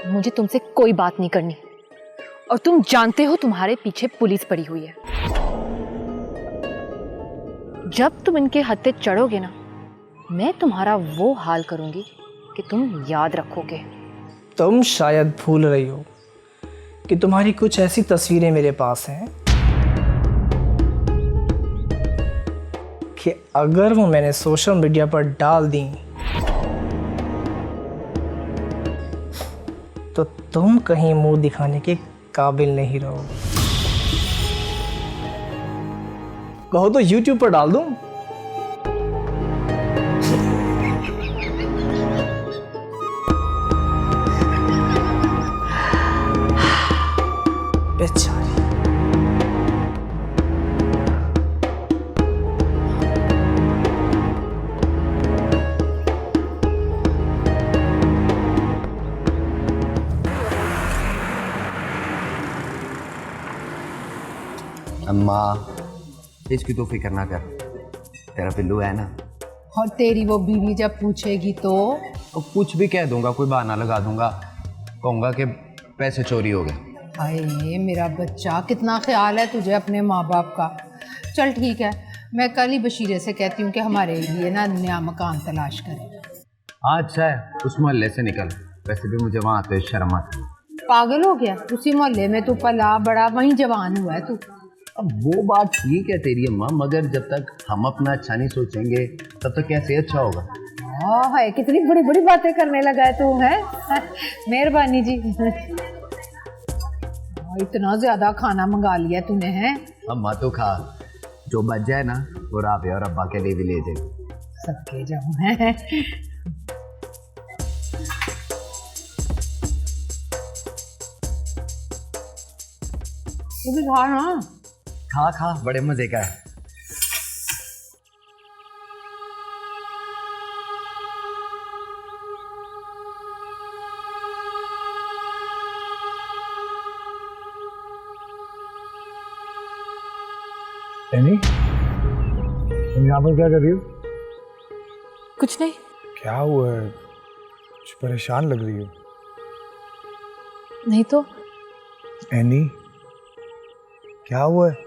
मुझे तुमसे कोई बात नहीं करनी, और तुम जानते हो तुम्हारे पीछे पुलिस पड़ी हुई है। जब तुम इनके हत्थे चढ़ोगे ना, मैं तुम्हारा वो हाल करूंगी कि तुम याद रखोगे। तुम शायद भूल रही हो कि तुम्हारी कुछ ऐसी तस्वीरें मेरे पास हैं कि अगर वो मैंने सोशल मीडिया पर डाल दी तो तुम कहीं मुंह दिखाने के काबिल नहीं रहो। कहो तो YouTube पर डाल दूं। बेचारी। अम्मा इसकी तो फिक्र ना कर, तेरा पिल्लू है ना। और तेरी वो बीवी जब पूछेगी तो कुछ भी कह दूंगा, कोई बहाना लगा दूंगा, कहूँगा कि पैसे चोरी हो गए। हाय मेरा बच्चा, कितना ख्याल है तुझे अपने माँ बाप का। चल ठीक है, मैं कल ही बशीरे से कहती हूँ कि हमारे लिए ना नया मकान तलाश करें। अच्छा है, उस मोहल्ले से निकल, वैसे भी मुझे वहाँ आते शर्म आती है। पागल हो गया? उसी मोहल्ले में तू पला बड़ा, वहीं जवान हुआ है तू। अब वो बात ठीक है तेरी अम्मा, मगर जब तक हम अपना अच्छा नहीं सोचेंगे तब तक कैसे अच्छा होगा। हाय कितनी बड़ी बड़ी बातें करने लगा है तू, है। मेहरबानी जी। इतना ज्यादा खाना मंगा लिया तूने, है। अम्मा तो खा, जो बच जाए ना वो राबे और अब्बा के लिए भी ले जाए। सबके जाऊं है। तू भी खा ना। खा खा, बड़े मजे का है। एनी, तुम यहाँ पर क्या कर रही हो? कुछ नहीं। क्या हुआ है? कुछ परेशान लग रही हो। नहीं तो। एनी, क्या हुआ है?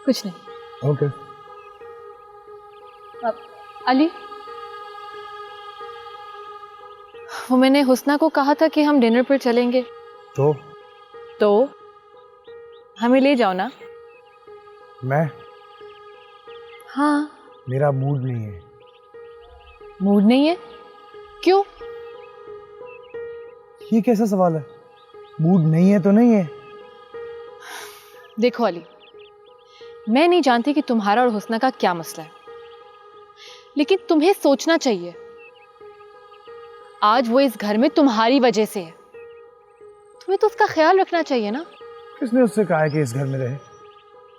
कुछ नहीं। ओके। अली, वो मैंने हुस्ना को कहा था कि हम डिनर पर चलेंगे, तो हमें ले जाओ ना। मैं? हाँ। मेरा मूड नहीं है। मूड नहीं है? क्यों? ये कैसा सवाल है? मूड नहीं है तो नहीं है। देखो अली, मैं नहीं जानती कि तुम्हारा और हुस्ना का क्या मसला है, लेकिन तुम्हें सोचना चाहिए आज वो इस घर में तुम्हारी वजह से है। तुम्हें तो उसका ख्याल रखना चाहिए ना। किसने उससे कहा है कि इस घर में रहे?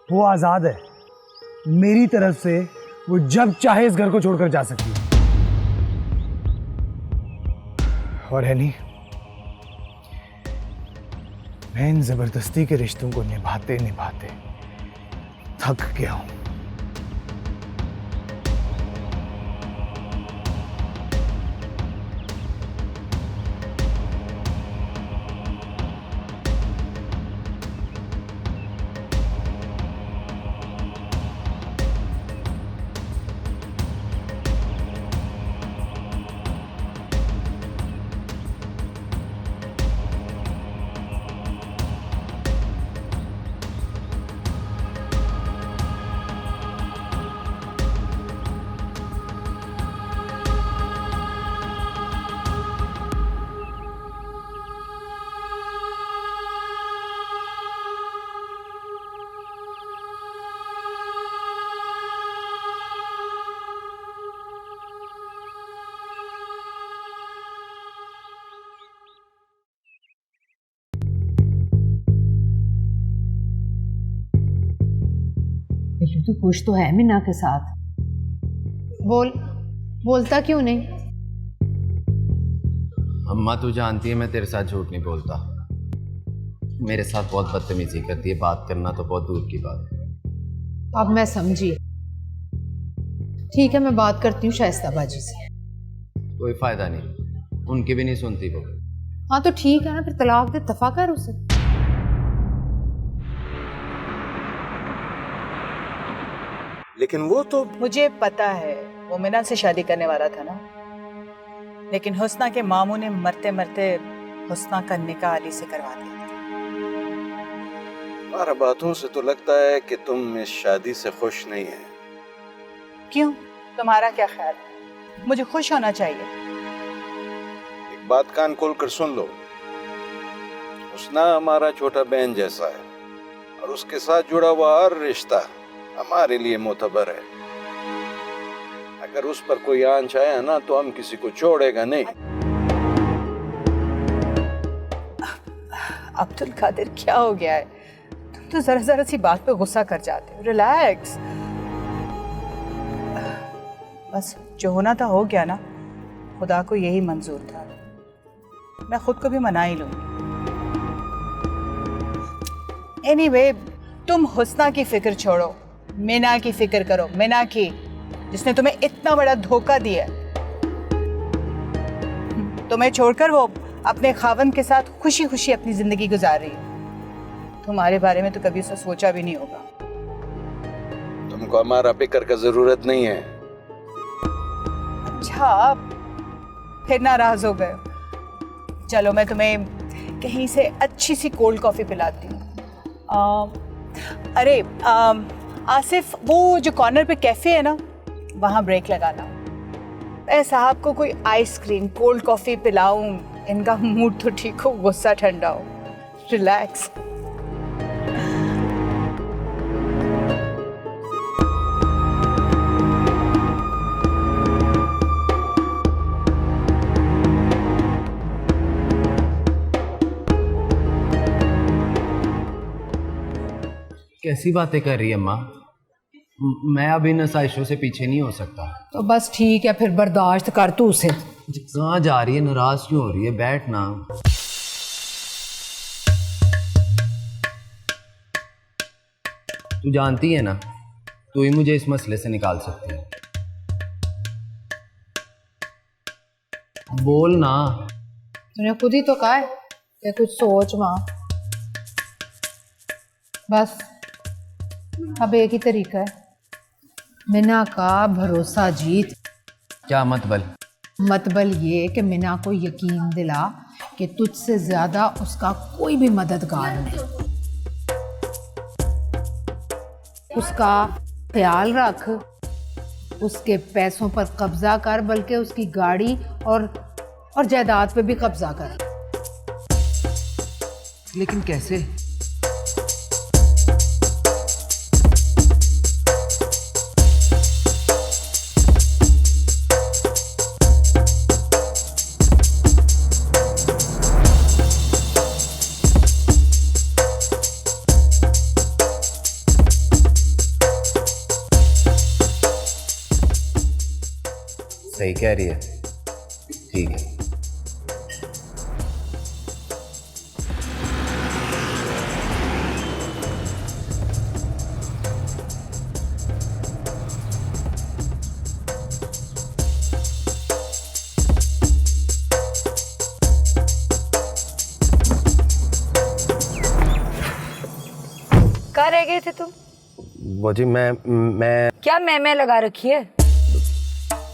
वो आजाद है। मेरी तरफ से वो जब चाहे इस घर को छोड़कर जा सकती है। और है नहीं, मैं इन जबरदस्ती के रिश्तों को निभाते निभाते थक गया हूं। तू खुश तो है मीना के साथ? बोलता क्यों नहीं? अम्मा तू जानती है मैं तेरे साथ झूठ नहीं बोलता। मेरे साथ बहुत बदतमीजी करती है, बात करना तो बहुत दूर की बात है। अब मैं समझी। ठीक है, मैं बात करती हूँ शाइस्ता बाजी से। कोई फायदा नहीं, उनकी भी नहीं सुनती वो। हाँ तो ठीक है ना, फिर तलाक दे, दफा कर उसे। लेकिन वो तो मुझे पता है वो मिना से शादी करने वाला था ना, लेकिन हुस्ना के मामू ने मरते मरते हुस्ना का निकाह अली से करवा दिया। तुम्हारा बातों से तो लगता है कि तुम इस शादी से खुश नहीं है। क्यों, तुम्हारा क्या ख्याल है? मुझे खुश होना चाहिए। एक बात कान खोल कर सुन लो, हुस्ना हमारा छोटा बहन जैसा है और उसके साथ जुड़ा हुआ हर रिश्ता हमारे लिए मोतबर है। अगर उस पर कोई आंच आया ना तो हम किसी को छोड़ेगा नहीं। अब्दुल कादिर, क्या हो गया है? तुम तो जरा जरा सी बात पे गुस्सा कर जाते हो। रिलैक्स। बस जो होना था हो गया ना, खुदा को यही मंजूर था। मैं खुद को भी मना ही लूंगी। एनीवे, तुम हुस्ना की फिक्र छोड़ो, मिना की फिक्र करो। मिना की, जिसने तुम्हें इतना बड़ा धोखा दिया। तुम्हें छोड़कर वो अपने खावन के साथ खुशी खुशी अपनी जिंदगी गुजार रही है। तुम्हारे बारे में तो कभी उसने सोचा भी नहीं होगा। तुमको हमारा फिक्र का जरूरत नहीं है। अच्छा, फिर नाराज हो गए। चलो मैं तुम्हें कहीं से अच्छी सी कोल्ड कॉफी पिलाती हूँ। अरे आसिफ, वो जो कॉर्नर पे कैफे है ना, वहाँ ब्रेक लगाना। मैं साहब को कोई आइसक्रीम कोल्ड कॉफी पिलाऊं, इनका मूड तो ठीक हो, गुस्सा ठंडा हो। रिलैक्स। कैसी बातें कर रही है अम्मा? मैं अब इन आसाइशों से पीछे नहीं हो सकता। तो बस ठीक है, फिर बर्दाश्त कर तू उसे। कहाँ जा रही है? नाराज क्यों हो रही है? बैठ ना। तू जानती है ना, तू ही मुझे इस मसले से निकाल सकती है। बोल ना। तूने खुद ही तो कहा है कि कुछ सोच माँ। बस अब एक ही तरीका है, मिना का भरोसा जीत। क्या मतबल? मतबल ये कि मिना को यकीन दिला कि तुझसे ज्यादा उसका कोई भी मददगार नहीं। उसका ख्याल रख, उसके पैसों पर कब्जा कर, बल्कि उसकी गाड़ी और जायदाद पे भी कब्जा कर। लेकिन कैसे? सही कह रही है। ठीक है। कहाँ रह गए थे तुम? वो जी मैं क्या मैं लगा रखी है?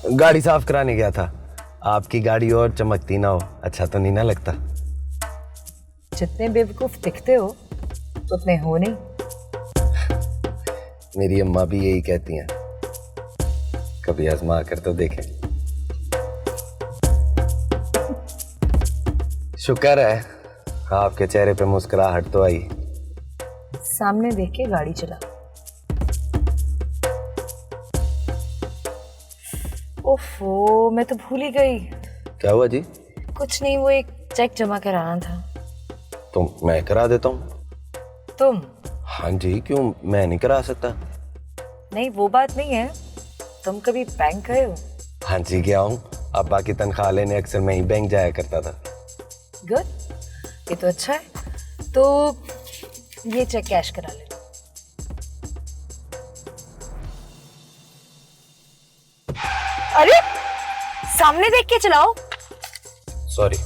गाड़ी साफ कराने गया था। आपकी गाड़ी और चमकती ना हो, अच्छा तो नहीं ना लगता। जितने बेवकूफ दिखते हो उतने हो नहीं। मेरी अम्मा भी यही कहती हैं। कभी आजमा कर तो देखें। शुक्र है आपके चेहरे पे मुस्कुराहट तो आई। सामने देख के गाड़ी चला। ओफो, मैं तो भूल ही गई। क्या हुआ जी? कुछ नहीं, वो एक चेक जमा कराना था। तो मैं करा देता हूँ। तुम? हाँ जी, क्यों मैं नहीं करा सकता? नहीं, वो बात नहीं है। तुम कभी बैंक गए हो? हाँ जी गया हूँ। अब्बा की तनख्वाह लेने अक्सर मैं ही बैंक जाया करता था। गुड, ये तो अच्छा है। तो ये चेक कैश करा ले। अरे सामने देख के चलाओ। सॉरी।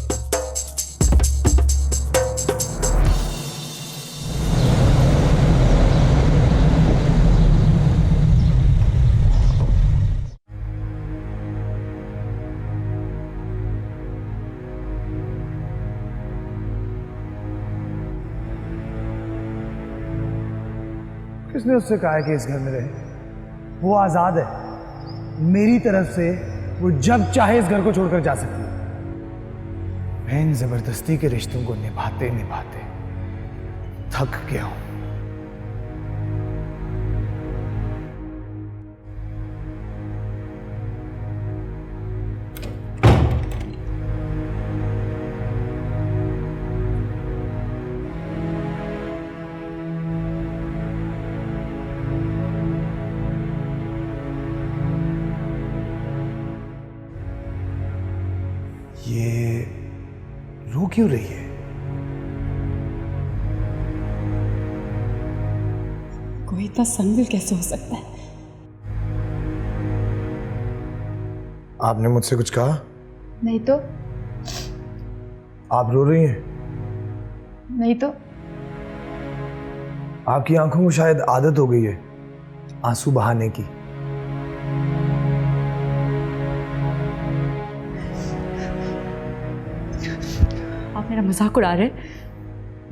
किसने उससे कहा है कि इस घर में रहे? वो आजाद है। मेरी तरफ से वो जब चाहे इस घर को छोड़कर जा सकती है। मैं इन जबरदस्ती के रिश्तों को निभाते निभाते थक गया हूं। ये रो क्यों रही है? कोई इतना संगदिल कैसे हो सकता है? आपने मुझसे कुछ कहा? नहीं तो। आप रो रही हैं? नहीं तो। आपकी आंखों को शायद आदत हो गई है आंसू बहाने की। आप मेरा मजाक उड़ा रहे हैं?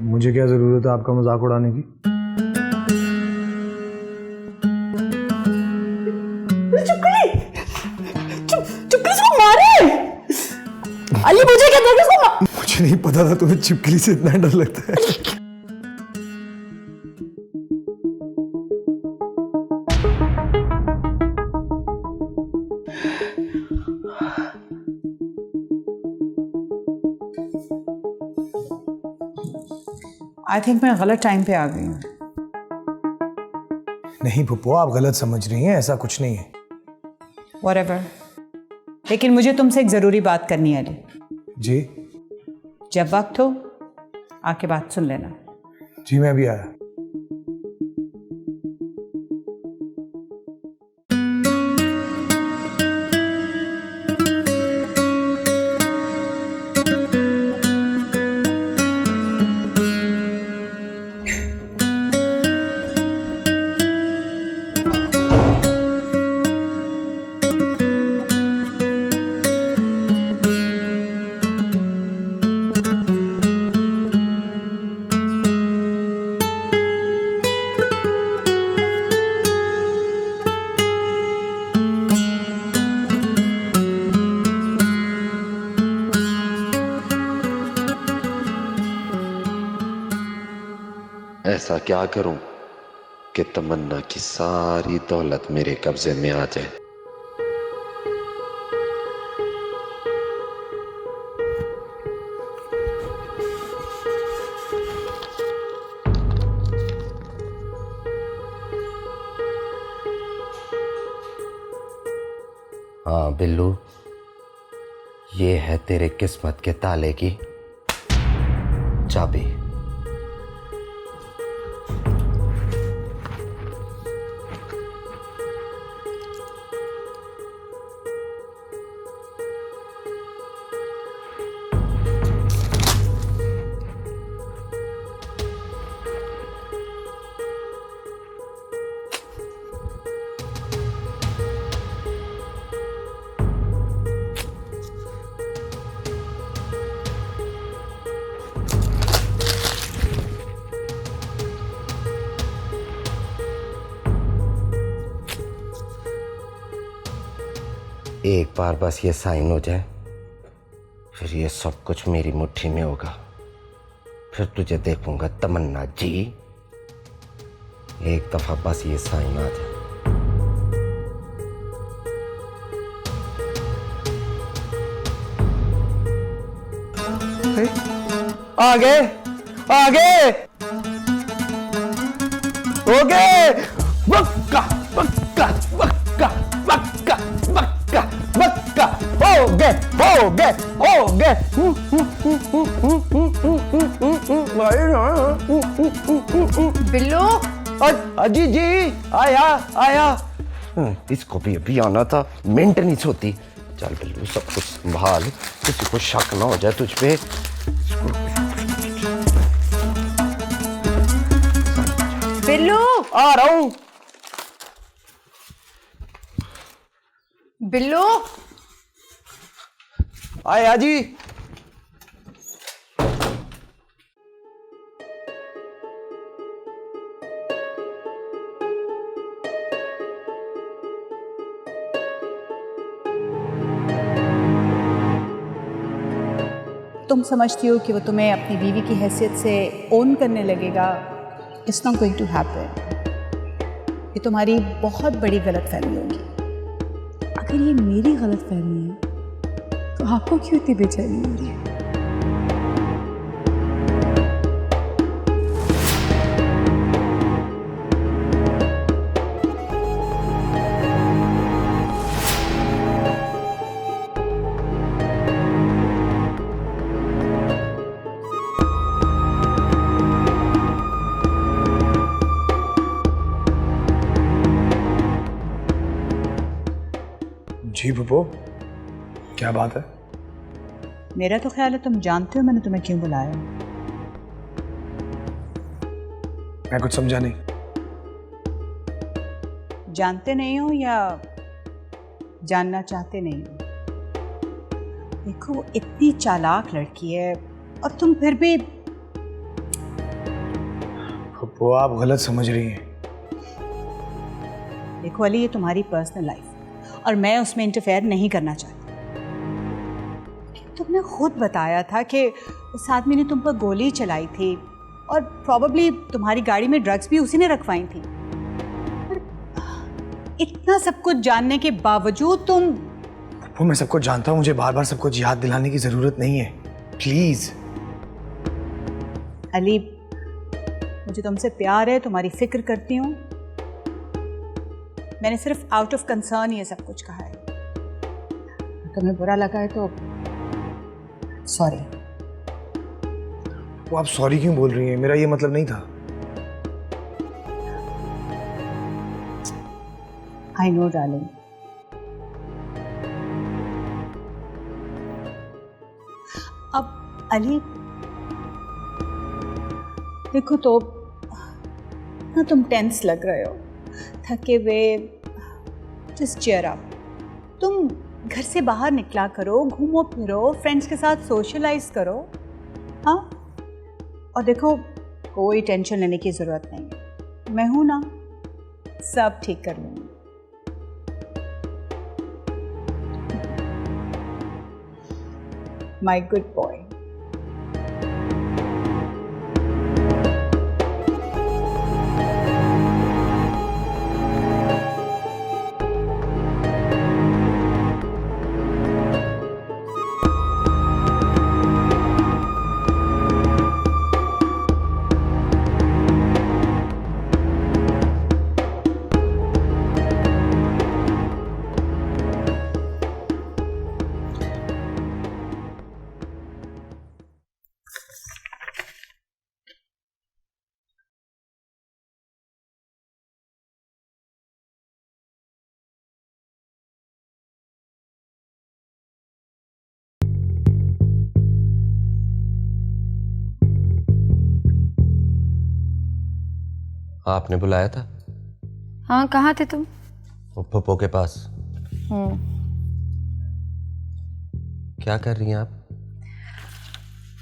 मुझे क्या जरूरत है आपका मजाक उड़ाने की? चुपके से मारे। अली मुझे क्या दर्द उसको मुझे नहीं पता था तुम्हें छिपकली से इतना डर लगता है। आई थिंक मैं गलत टाइम पे आ गई हूँ। नहीं पुप्पो, आप गलत समझ रही हैं, ऐसा कुछ नहीं है। Whatever. लेकिन मुझे तुमसे एक ज़रूरी बात करनी है अली। जी? जब वक्त हो आके बात सुन लेना। जी मैं भी आया। ऐसा क्या करूं कि तमन्ना की सारी दौलत मेरे कब्जे में आ जाए। हाँ बिल्लू, ये है तेरे किस्मत के ताले की चाबी। एक बार बस ये साइन हो जाए, फिर ये सब कुछ मेरी मुट्ठी में होगा। फिर तुझे देखूंगा तमन्ना जी। एक दफा बस ये साइन आ जाए। आगे आगे हो गए। वक्का वक्का वक्का वक्का वक्का वक्का हो गए हो गए हो गए। बिल्लू, अजी जी आया आया। इसको भी अभी आना था, मेंटेनेंस होती। चल बिल्लू सब कुछ संभाल, किसी को शक ना हो जाए तुझ पे। बिल्लू, आ रहा हूं। बिल्लू, आया जी। तुम समझती हो कि वो तुम्हें अपनी बीवी की हैसियत से ओन करने लगेगा। It's not going to happen. ये तुम्हारी बहुत बड़ी गलतफहमी होगी। अगर ये मेरी गलतफहमी है तो आपको क्यों इतनी बेचैनी हो रही है? जी बुबो, क्या बात है? मेरा तो ख्याल है तुम जानते हो मैंने तुम्हें क्यों बुलाया। मैं कुछ समझा नहीं। जानते नहीं हो या जानना चाहते नहीं हो? देखो वो इतनी चालाक लड़की है और तुम फिर भी। बुबो आप गलत समझ रही हैं। देखो अली, ये तुम्हारी पर्सनल लाइफ और मैं उसमें इंटरफेयर नहीं करना चाहती। तुमने खुद बताया था कि उस आदमी ने तुम पर गोली चलाई थी और प्रॉबेबली तुम्हारी गाड़ी में ड्रग्स भी उसी ने रखवाई थी। पर इतना सब कुछ जानने के बावजूद तुम। वो मैं सब कुछ जानता हूँ, मुझे बार बार सब कुछ याद दिलाने की जरूरत नहीं है, प्लीज। अली, मुझे तुमसे प्यार है, तुम्हारी फिक्र करती हूँ। मैंने सिर्फ आउट ऑफ कंसर्न ये सब कुछ कहा है। तुम्हें बुरा लगा है तो सॉरी। वो आप सॉरी क्यों बोल रही हैं? मेरा ये मतलब नहीं था। I know darling. अब अली देखो तो ना, तुम टेंस लग रहे हो, थके हुए। Just cheer up. तुम घर से बाहर निकला करो, घूमो फिरो, फ्रेंड्स के साथ सोशलाइज करो। हाँ, और देखो कोई टेंशन लेने की ज़रूरत नहीं है, मैं हूं ना, सब ठीक कर लूँगी। My good boy. आपने बुलाया था? हाँ, कहाँ थे तुम? वो पप्पो के पास। क्या कर रही हैं आप?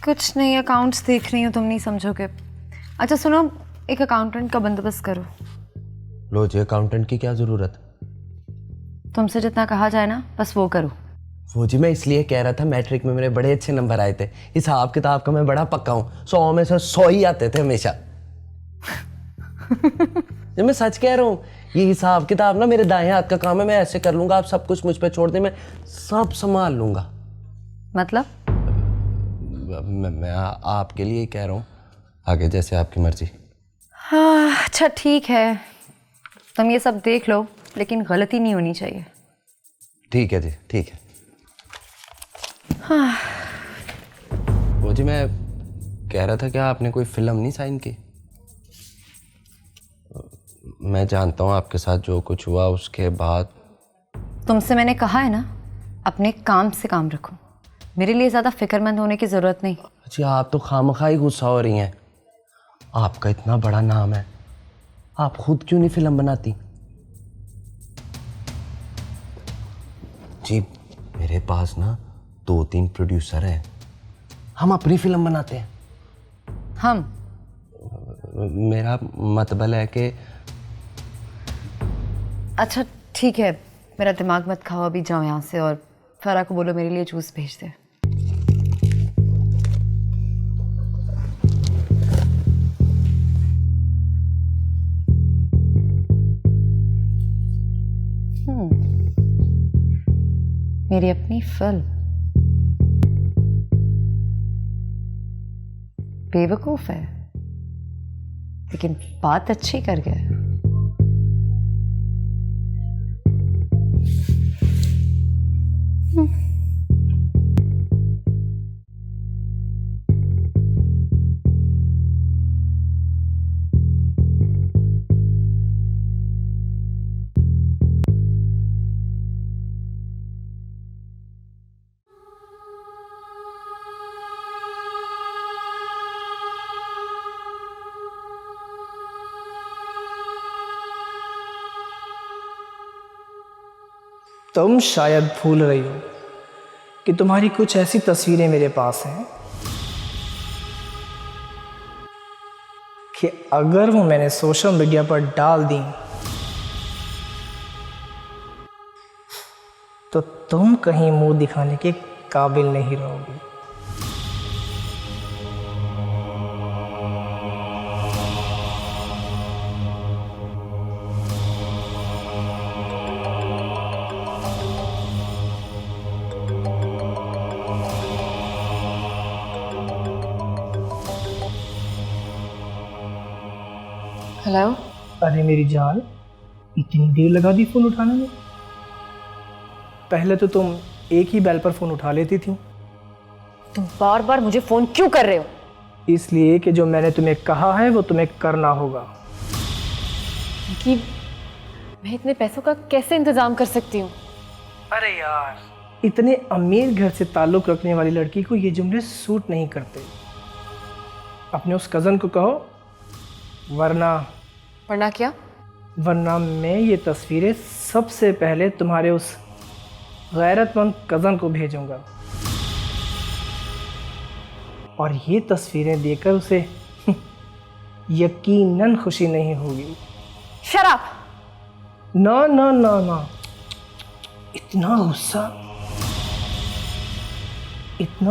कुछ नहीं, अकाउंट्स देख रही हूँ, तुम नहीं समझोगे। अच्छा सुनो, एक अकाउंटेंट का बंदोबस्त करो। लो जी, अकाउंटेंट की क्या जरूरत? तुमसे जितना कहा जाए ना, बस वो करो। वो जी मैं इसलिए कह रहा था, मैट्रिक में मेरे बड़े अच्छे नंबर आए थे, हिसाब किताब का मैं बड़ा पक्का हूँ, 100 में से 100 ही आते थे हमेशा। जब मैं सच कह रहा हूँ, ये हिसाब किताब ना मेरे दाएं हाथ का काम है, मैं ऐसे कर लूंगा, आप सब कुछ मुझ पे छोड़ दें, मैं सब संभाल लूंगा। मतलब? मैं आपके लिए ही कह रहा हूँ, आगे जैसे आपकी मर्जी। हाँ अच्छा ठीक है, तुम ये सब देख लो, लेकिन गलती नहीं होनी चाहिए। ठीक है जी, ठीक है। हाँ। वो जी मैं कह रहा था कि आपने कोई फिल्म नहीं साइन की? मैं जानता हूँ आपके साथ जो कुछ हुआ उसके बाद। तुमसे मैंने कहा है ना, अपने काम से काम रखो, मेरे लिए ज़्यादा फिक्रमंद होने की ज़रूरत नहीं। जी आप तो खामखा ही गुस्सा हो रही हैं। आपका इतना बड़ा नाम है, आप खुद क्यों नहीं फिल्म बनाती? जी मेरे पास ना 2-3 प्रोड्यूसर हैं, हम अपनी फिल्म बनाते हैं। हम मेरा मतलब है कि अच्छा ठीक है, मेरा दिमाग मत खाओ, अभी जाओ यहाँ से और फरा को बोलो मेरे लिए जूस भेज दे। मेरी अपनी फिल्म, बेवकूफ है लेकिन बात अच्छी कर गया। तुम शायद भूल रही हो कि तुम्हारी कुछ ऐसी तस्वीरें मेरे पास हैं कि अगर वो मैंने सोशल मीडिया पर डाल दी तो तुम कहीं मुंह दिखाने के काबिल नहीं रहोगी। हेलो। अरे मेरी जान, इतनी देर लगा दी फ़ोन उठाने में? पहले तो तुम एक ही बैल पर फ़ोन उठा लेती थी। तुम बार बार मुझे फ़ोन क्यों कर रहे हो? इसलिए कि जो मैंने तुम्हें कहा है वो तुम्हें करना होगा। कि मैं इतने पैसों का कैसे इंतज़ाम कर सकती हूँ? अरे यार, इतने अमीर घर से ताल्लुक़ रखने वाली लड़की को ये जुमले सूट नहीं करते। अपने उस कज़न को कहो, वरना क्या? वरना मैं ये तस्वीरें सबसे पहले तुम्हारे उस गैरतमंद कज़न को भेजूंगा और ये तस्वीरें देखकर उसे यकीनन खुशी नहीं होगी। शराब! ना ना ना ना, इतना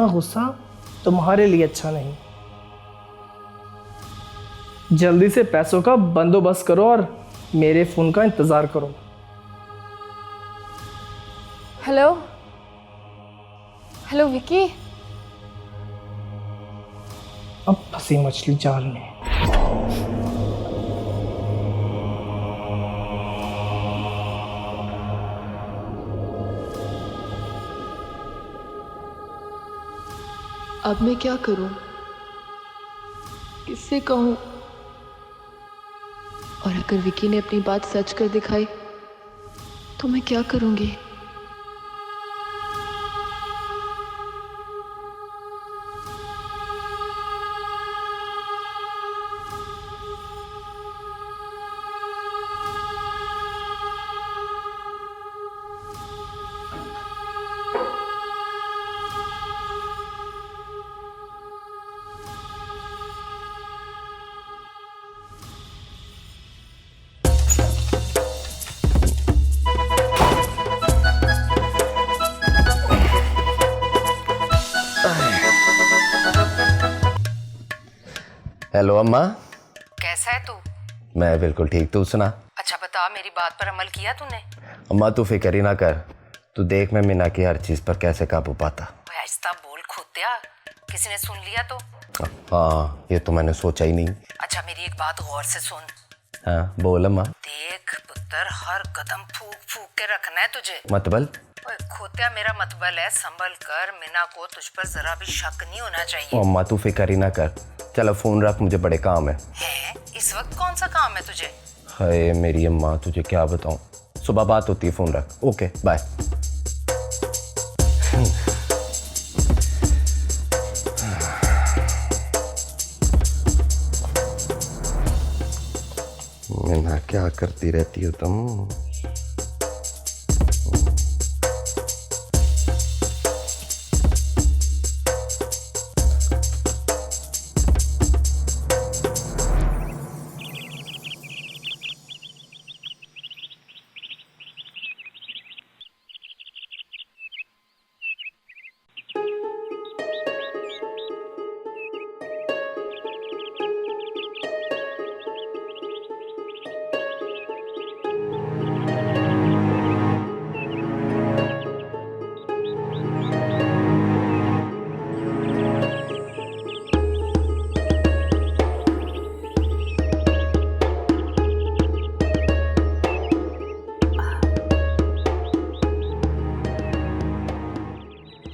गुस्सा तुम्हारे लिए अच्छा नहीं। जल्दी से पैसों का बंदोबस्त करो और मेरे फ़ोन का इंतज़ार करो। Hello hello Vicky. अब फंसी मछली जाल में। अब मैं क्या करूं? किससे कहूं? और अगर विकी ने अपनी बात सच कर दिखाई तो मैं क्या करूंगी? हेलो अम्मा। कैसा है तू? मैं बिल्कुल ठीक, तू सुना? अच्छा बता, मेरी बात पर अमल किया तूने? अम्मा तू फिक्र ही ना कर, तू देख मैं मीना की हर चीज़ पर कैसे काबू पाता। आहिस्ता बोल खोत्या, किसी ने सुन लिया तो? हाँ ये तो मैंने सोचा ही नहीं। अच्छा मेरी एक बात गौर से सुन। हाँ बोल अम्मा। देख पुत्र, हर कदम फूक फूक के रखना है तुझे। मतबल? ओए खोत्या, मेरा मतबल है संभल कर, मीना को तुझ पर जरा भी शक नहीं होना चाहिए। अम्मा तू फिक्र ही ना कर, चलो फोन रख, मुझे बड़े काम है। इस वक्त कौन सा काम है तुझे? हाय मेरी अम्मा, तुझे क्या बताऊं, सुबह बात होती है, फोन रख। Okay bye. हसीना क्या करती रहती हो तुम?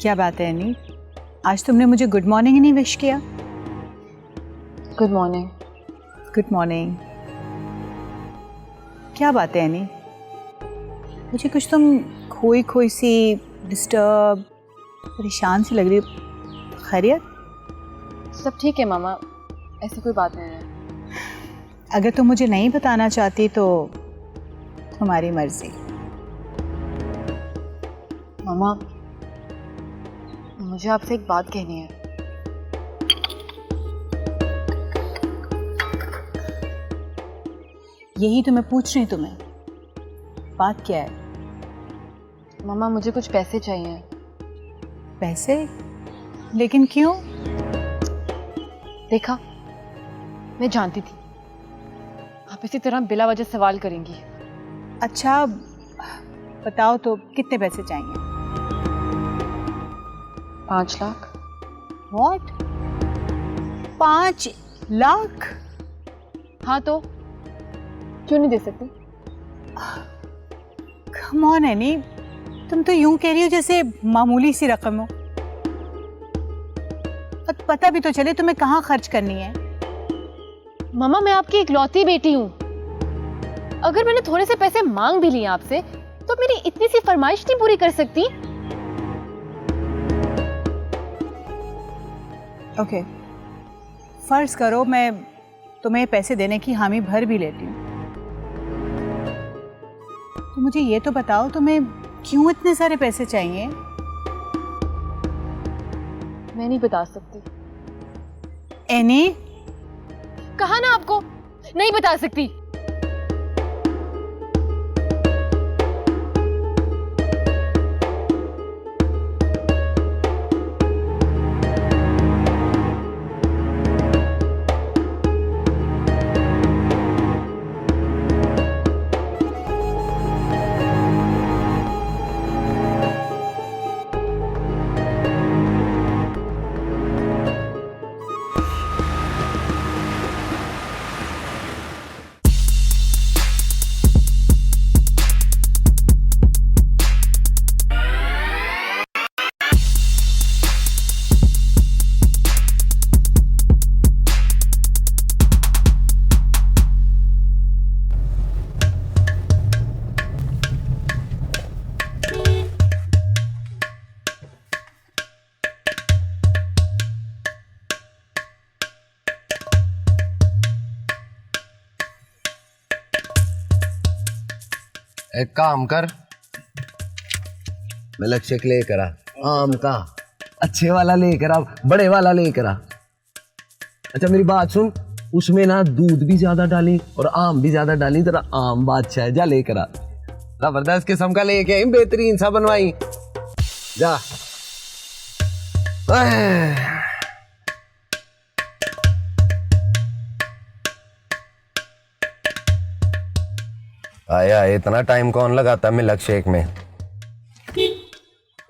क्या बात है एनी, आज तुमने मुझे गुड मॉर्निंग ही नहीं विश किया। Good morning. Good morning. क्या बात है एनी, मुझे कुछ तुम खोई खोई सी, डिस्टर्ब, परेशान सी लग रही हो। खैरियत? सब ठीक है मामा, ऐसी कोई बात नहीं है। अगर तुम मुझे नहीं बताना चाहती तो तुम्हारी मर्जी। मामा, मुझे आपसे एक बात कहनी है। यही तो मैं पूछ रही हूँ तुम्हें, बात क्या है? मामा, मुझे कुछ पैसे चाहिए। पैसे? लेकिन क्यों? देखा, मैं जानती थी आप इसी तरह बिला वजह सवाल करेंगी। अच्छा बताओ तो, कितने पैसे चाहिए? 5 लाख। What? 5 लाख? हाँ तो क्यों नहीं दे सकती? Come on एनी, तुम तो यूं कह रही हो जैसे मामूली सी रकम हो। और पता भी तो चले तुम्हें कहाँ खर्च करनी है। मामा, मैं आपकी इकलौती बेटी हूँ। अगर मैंने थोड़े से पैसे मांग भी लिए आपसे तो मेरी इतनी सी फरमाइश नहीं पूरी कर सकती? ओके, फर्ज करो मैं तुम्हें पैसे देने की हामी भर भी लेती हूँ, तो मुझे ये तो बताओ तुम्हें क्यों इतने सारे पैसे चाहिए? मैं नहीं बता सकती। एनी, कहा ना आपको, नहीं बता सकती। एक काम कर, मिल्क शेक लेकर आ, आम का अच्छे वाला लेकर आ, बड़े वाला लेकर आ। अच्छा मेरी बात सुन, उसमें ना दूध भी ज्यादा डाली और आम भी ज्यादा डाली, तेरा आम बादशाह है, जा लेकर आ। जबरदस्त किस्म का लेके आई, बेहतरीन सा बनवाई, जा। आया, इतना टाइम कौन लगाता मिल्क शेक में?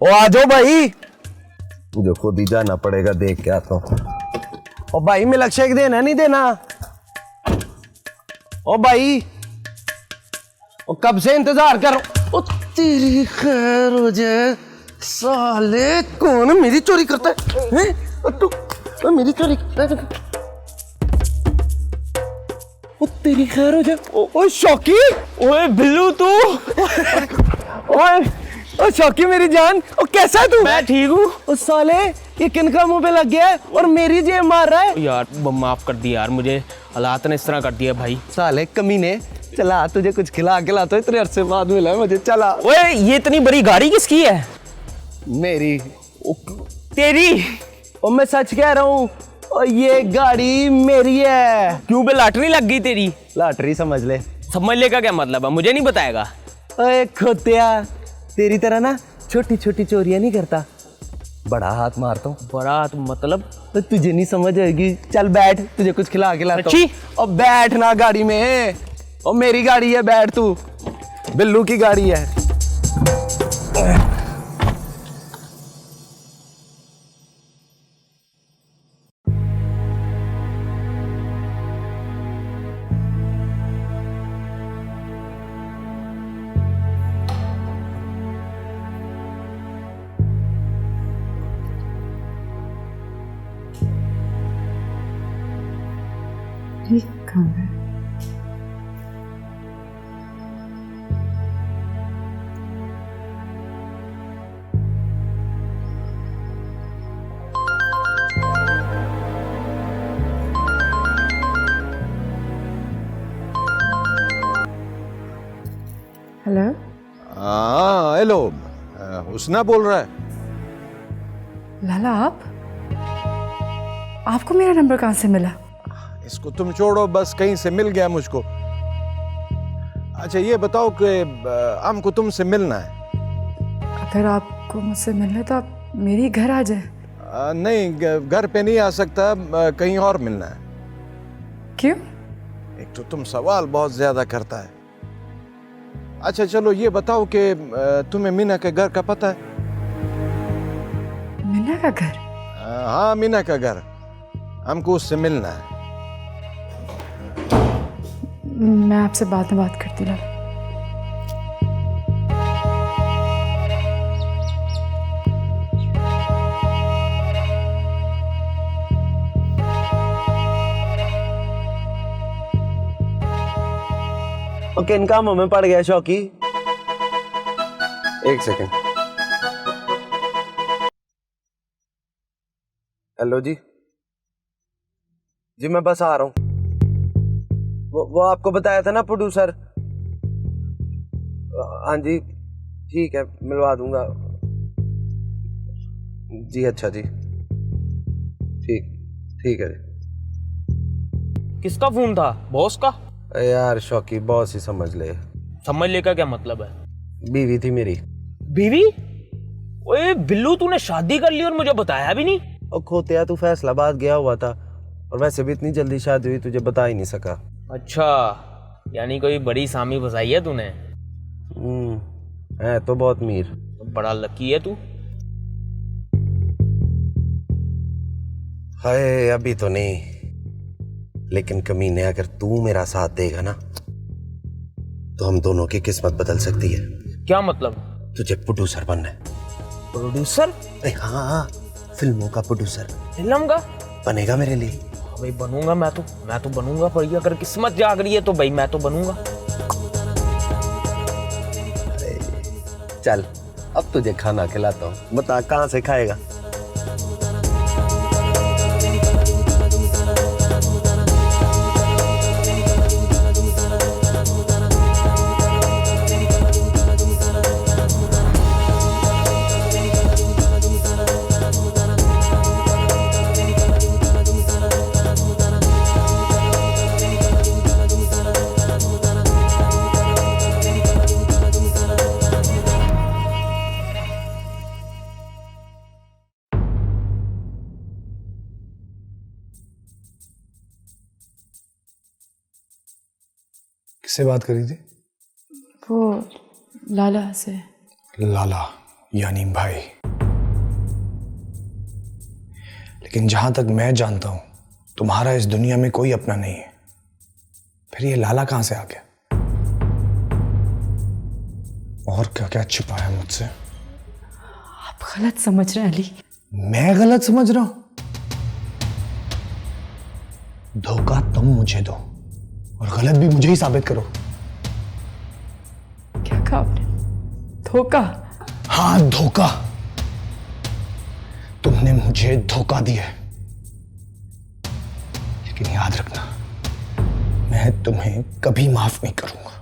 ओ आ जाओ भाई, मुझे खुद ही जाना पड़ेगा, देख के आता हूँ। ओ भाई मिल्क शेक देना नहीं देना? ओ भाई, ओ कब से इंतजार कर। ओ तेरी खैर हो जाए, साले कौन मेरी चोरी करता है? तू मेरी चोरी करता है? ओ तेरी खैर हो जाए। ओ शौकी, ओए बिल्लू तू, ओए ओ शौकी मेरी जान, ओ कैसा है तू? मैं ठीक हूँ। ओ साले ये किनका मुंह पे लग गया है और मेरी जेब मार रहा है? यार माफ कर दी यार, मुझे हालात ने इस तरह कर दिया भाई। साले कमीने, चला तुझे कुछ खिला तो इतने अरसे बाद मिला है मुझे, चला। ओए ये इतनी बड़ी गाड़ी किसकी है? मेरी। तेरी? ओ मैं सच कह रहा हूँ, और ये गाड़ी मेरी है। क्यों बे, लॉटरी लग गई तेरी? लॉटरी समझ ले। समझ ले का क्या मतलब है, मुझे नहीं बताएगा? ओए खोतिया, तेरी तरह ना छोटी छोटी चोरियां नहीं करता, बड़ा हाथ मारता हूँ। बड़ा हाथ मतलब? तो तुझे नहीं समझ आएगी, चल बैठ, तुझे कुछ खिला के लाता हूँ। और बैठ ना गाड़ी में, और मेरी गाड़ी है, बैठ तू, बिल्लू की गाड़ी है। ये कहाँ है? हेलो। हाँ हेलो, हुस्ना बोल रहा है। लाला आपको मेरा नंबर कहाँ से मिला? इसको तुम छोड़ो, बस कहीं से मिल गया मुझको। अच्छा ये बताओ कि हमको तुमसे मिलना है। अगर आपको मुझसे मिलना है तो आप मेरे घर आ जाए। नहीं, घर पे नहीं आ सकता, कहीं और मिलना है। क्यों? एक तो तुम सवाल बहुत ज्यादा करता है। अच्छा चलो ये बताओ कि तुम्हें मीना के घर का पता है? मीना का घर? हाँ मीना का घर, हमको उससे मिलना है। मैं आपसे बाद में बात करती हूँ। और किन कामों में पड़ गया शौकी? एक सेकंड। हेलो जी, जी मैं बस आ रहा हूँ। वो आपको बताया था ना प्रोड्यूसर? हाँ जी ठीक है, मिलवा दूंगा जी। अच्छा जी, ठीक है जी। किसका फोन था? बॉस का? यार शौकी, बॉस ही समझ ले। समझ ले का क्या मतलब है? बीवी थी मेरी। बीवी? ओए बिल्लू, तूने शादी कर ली और मुझे बताया भी नहीं? और खोतिया, तू फैसलाबाद गया हुआ था, और वैसे भी इतनी जल्दी शादी हुई, तुझे बता ही नहीं सका। अच्छा, यानी कोई बड़ी सामी फसाई है तूने? है तो बहुत मीर। बड़ा लकी है तू। हाय अभी तो नहीं, लेकिन कमीने अगर तू मेरा साथ देगा ना तो हम दोनों की किस्मत बदल सकती है। क्या मतलब? तुझे प्रोड्यूसर बनना है। प्रोड्यूसर? हाँ, फिल्मों का प्रोड्यूसर। फिल्म का? बनेगा मेरे लिए? भाई बनूंगा, मैं तो बनूंगा, पर अगर किस्मत जाग रही है तो भाई मैं तो बनूंगा। चल अब तुझे खाना खिलाता हूँ, बता कहाँ से खाएगा? किससे बात करी थी? वो लाला से। लाला यानी भाई। लेकिन जहां तक मैं जानता हूं तुम्हारा इस दुनिया में कोई अपना नहीं है। फिर ये लाला कहां से आ गया? और क्या क्या छुपाया मुझसे? आप गलत समझ रहे हैं अली। मैं गलत समझ रहा हूं? धोखा तुम मुझे दो और गलत भी मुझे ही साबित करो। क्या कहा आपने? धोखा? हाँ, धोखा। तुमने मुझे धोखा दिया है, लेकिन याद रखना, मैं तुम्हें कभी माफ नहीं करूंगा।